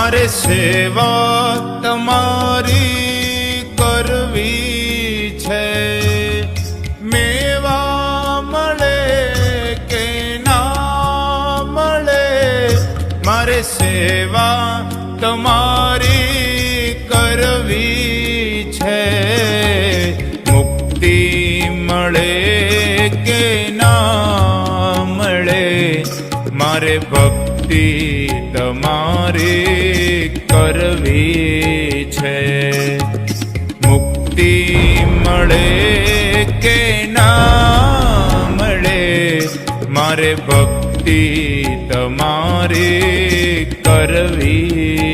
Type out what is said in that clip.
મારે સેવા તમારી કરવી છે, મેવા મળે કે ના મળે, મારે સેવા તમારી કરવી છે, મુક્તિ મળે કે ના મળે, મારે ભક્તિ તમારી કરવી છે, મુક્તિ મળે કે ના મળે, મારે ભક્તિ તમારી કરવી